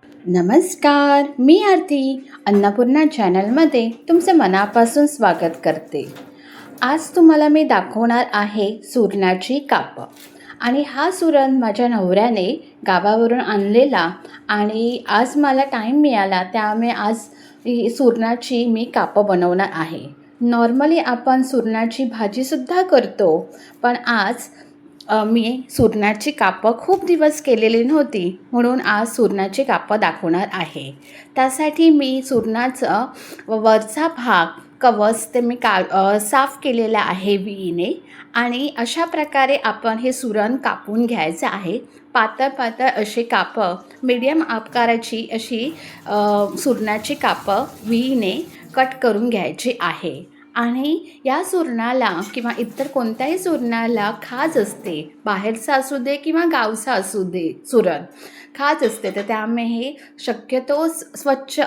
नमस्कार, मी आरती अन्नपूर्णा चॅनलमध्ये तुमचं मनापासून स्वागत करते. आज तुम्हाला मी दाखवणार आहे सुरणाची कापं. आणि हा सुरण माझ्या नवऱ्याने गावावरून आणलेला आणि आज मला टाईम मिळाला, त्यामुळे आज ही सुरणाची मी कापं बनवणार आहे. नॉर्मली आपण सुरणाची भाजीसुद्धा करतो, पण आज मी सुरणाची कापं खूप दिवस केलेली नव्हती, म्हणून आज सुरणाची कापं दाखवणार आहे. त्यासाठी मी सुरणाचं वरचा भाग कवच ते मी साफ केलेला आहे विळीने. आणि अशा प्रकारे आपण हे सुरण कापून घ्यायचं आहे. पातळ पातळ अशी कापं, मीडियम आकाराची अशी सुरणाची कापं विळीने कट करून घ्यायची आहे. आणि या सुरणाला किंवा इतर कोणत्याही सुरणाला खाज असते, बाहेरचा असू दे किंवा गावचा असू दे, सुरण खाज असते. तर त्यामुळे हे शक्यतो स्वच्छ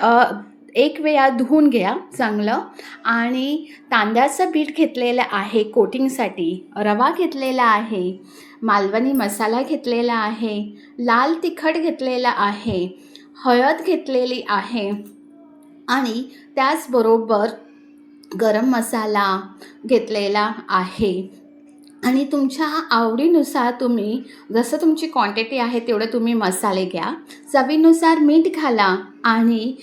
एक वेळा धुवून घ्या चांगलं. आणि तांदळाचं पीठ घेतलेलं आहे कोटिंगसाठी, रवा घेतलेला आहे, मालवणी मसाला घेतलेला आहे, लाल तिखट घेतलेला आहे, हळद घेतलेली आहे आणि त्याचबरोबर गरम मसाला घेतलेला आहे. आणि तुमच्या आवडीनुसार तुम्ही जसं तुमची क्वांटिटी आहे तेवढे तुम्ही मसाले घ्या. चवीनुसार मीठ घाला आणि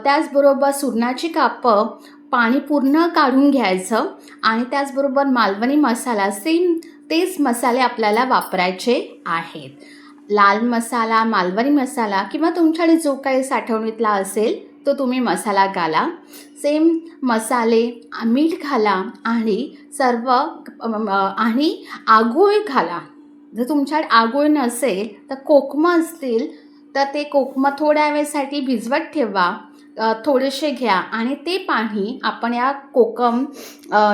त्याचबरोबर सुरणाची कापं पाणी पूर्ण काढून घ्यायचं. आणि त्याचबरोबर मालवणी मसाला सेम तेच मसाले आपल्याला वापरायचे आहेत. लाल मसाला, मालवणी मसाला किंवा तुमच्याकडे जो काही साठवणीतला असेल तो तुम्ही मसाला घाला. सेम मसाले, मीठ घाला आणि सर्व आणि आगोळ घाला. जर तुमच्याकडे आगोळ नसेल तर कोकमं असतील तर ते कोकमं थोड्या वेळेसाठी भिजवत ठेवा, थोडेसे घ्या आणि ते पाणी आपण या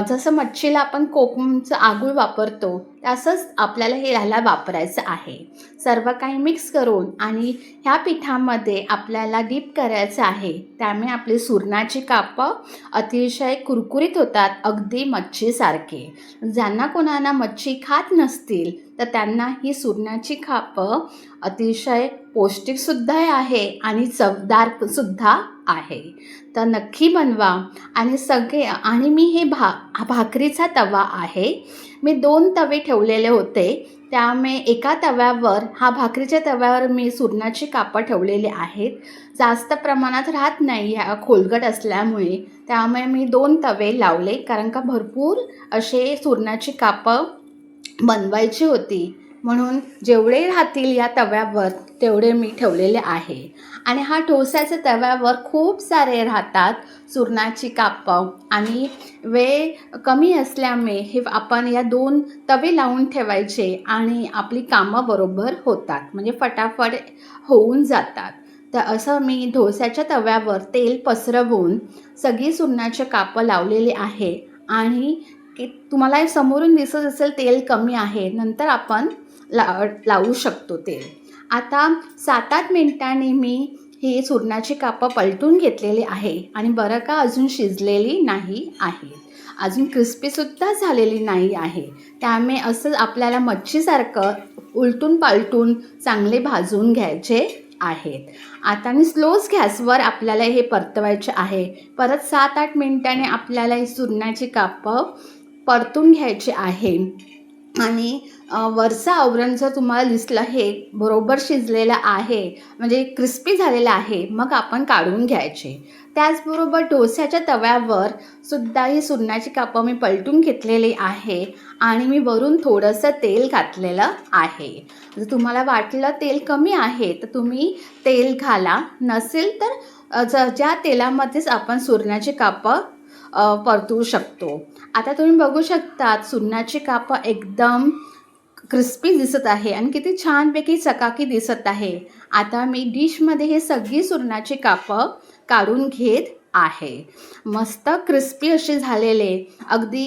जसं मच्छीला आपण कोकमचं आगूळ वापरतो तसंच आपल्याला हे ह्याला वापरायचं आहे. सर्व काही मिक्स करून आणि ह्या पिठामध्ये आपल्याला डीप करायचं आहे. त्यामुळे आपली सुरणाची कापं अतिशय कुरकुरीत होतात, अगदी मच्छीसारखे. ज्यांना कोणाला मच्छी खात नसतील तर त्यांना ही सुरणाची कापं अतिशय पौष्टिकसुद्धा आहे आणि चवदारसुद्धा आहे. तर नक्की बनवा. आणि मी हे भाकरीचा तवा आहे, मी 2 तवे ठेवलेले होते. त्यामुळे एका तव्यावर भाकरीच्या तव्यावर मी सुरणाची कापं ठेवलेली आहेत. जास्त प्रमाणात राहत नाही ह्या खोलगट असल्यामुळे, त्यामुळे मी 2 तवे लावले, कारण का भरपूर असे सुरणाची कापं बनवायची होती. म्हणून जेवढे राहतील या तव्यावर तेवढे मी ठेवलेले आहे. आणि हा डोस्याच्या तव्यावर खूप सारे राहतात सुरणाची कापं आणि वेळ कमी असल्यामुळे हे आपण या 2 तवे लावून ठेवायचे आणि आपली कामं बरोबर होतात, म्हणजे फटाफट होऊन जातात. तर असं मी डोस्याच्या तव्यावर तेल पसरवून सगळी सुरणाची कापं लावलेली आहे. आणि तुम्हाला समोरून दिसत असेल तेल कमी आहे, नंतर आपण लावू शकतो तेल. आता 7-8 मिनिटांनी मी ही सुरणाची कापं पलटून घेतलेली आहे. आणि बरं का, अजून शिजलेली नाही आहे, अजून क्रिस्पीसुद्धा झालेली नाही आहे. त्यामुळे असं आपल्याला मच्छीसारखं उलटून पालटून चांगले भाजून घ्यायचे आहेत. आता आणि स्लोच गॅसवर आपल्याला हे परतवायचे आहे. परत 7-8 मिनिटांनी आपल्याला ही सुरणाची कापं परतून घ्यायची आहे. आणि वरचं आवरण जर तुम्हाला दिसलं हे बरोबर शिजलेलं आहे, म्हणजे क्रिस्पी झालेलं आहे, मग आपण काढून घ्यायचे. त्याचबरोबर डोस्याच्या तव्यावर सुद्धा ही सुरणाची कापं मी पलटून घेतलेली आहे आणि मी वरून थोडंसं तेल घातलेलं आहे. जर तुम्हाला वाटलं तेल कमी आहे तर तुम्ही तेल घाला, नसेल तर ज्या तेलामध्येच आपण सुरणाची कापं परतवू शकतो. आता तुम्ही बघू शकता सुरणाची कापं एकदम क्रिस्पी दिसत आहे आणि किती छानपैकी चकाकी दिसत आहे. आता मी डिशमध्ये हे सगळी सुरणाची कापं काढून घेत आहे. मस्त क्रिस्पी अशी झालेले, अगदी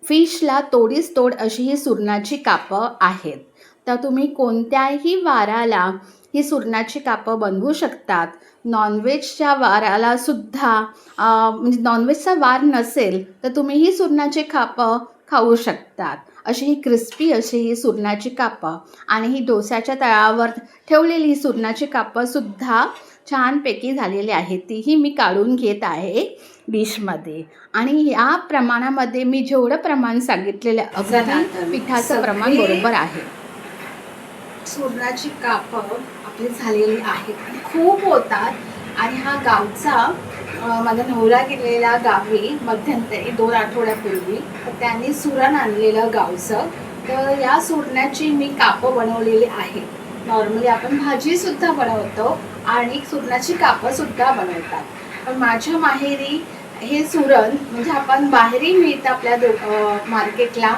फिशला तोडीस तोड अशी ही सुरणाची कापं आहेत. तर तुम्ही कोणत्याही वाराला ही सुरणाची कापं बनवू शकतात. नॉनव्हेजच्या वाराला सुद्धा म्हणजे नॉनव्हेजचा वार नसेल तर तुम्ही ही सुरणाची कापं खाऊ शकतात. अशी ही क्रिस्पी अशी ही सुरणाची कापं आणि ही डोस्याच्या तळावर ठेवलेली सुरणाची कापंसुद्धा छानपैकी झालेली आहे. तीही मी काढून घेत आहे डिशमध्ये. आणि या प्रमाणामध्ये मी जेवढं प्रमाण सांगितलेलं अगदी पिठाचं प्रमाण बरोबर आहे. सुरणाची कापं आपली झालेली आहेत आणि खूप होतात. आणि हा गावचा माझा नवरा गेलेला गावी मध्यंतरी 2 आठवड्यापूर्वी, तर त्यांनी सुरण आणलेलं गावचं. तर या सुरणाची मी कापं बनवलेली आहे. नॉर्मली आपण भाजीसुद्धा बनवतो आणि सुरणाची कापंसुद्धा बनवतात. पण माझ्या माहेरी हे सुरण म्हणजे आपण बाहेरही मिळतं आपल्या मार्केटला,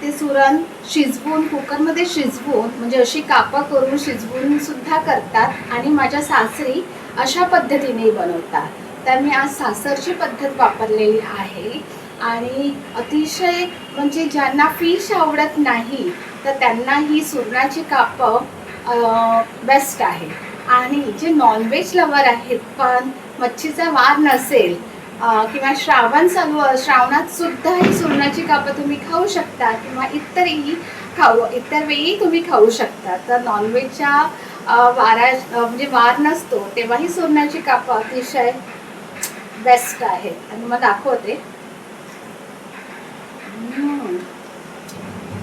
ते सुरण शिजवून कुकरमध्ये शिजवून म्हणजे अशी कापं करून शिजवून सुद्धा करतात आणि माझ्या सासरी अशा पद्धतीने बनवतात. तर मी आज सासरची पद्धत वापरलेली आहे आणि अतिशय म्हणजे ज्यांना फिश आवडत नाही तर त्यांना ही सुरणाची कापं बेस्ट आहे. आणि जे नॉनव्हेज लवर आहेत पण मच्छीचा वार नसेल किंवा श्रावणात सुद्धा ही सुरणाची कापं तुम्ही खाऊ शकता किंवा इतर वेळी तुम्ही खाऊ शकता. तर नॉनव्हेजच्या म्हणजे वार नसतो तेव्हाही सुरणाची कापं अतिशय बेस्ट आहे. आणि मग दाखवते.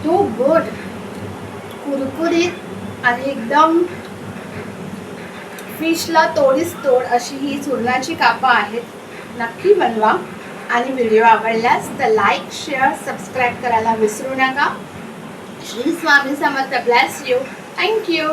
तो गुड कुरकुरीत आणि एकदम फिशला तोडीस तोड अशी ही सुरणाची कापं आहेत. नक्की बनवा आणि व्हिडिओ आवडल्यास तर लाईक शेअर सबस्क्राईब करायला विसरू नका. Shri Swami Samarth. Bless you. Thank you.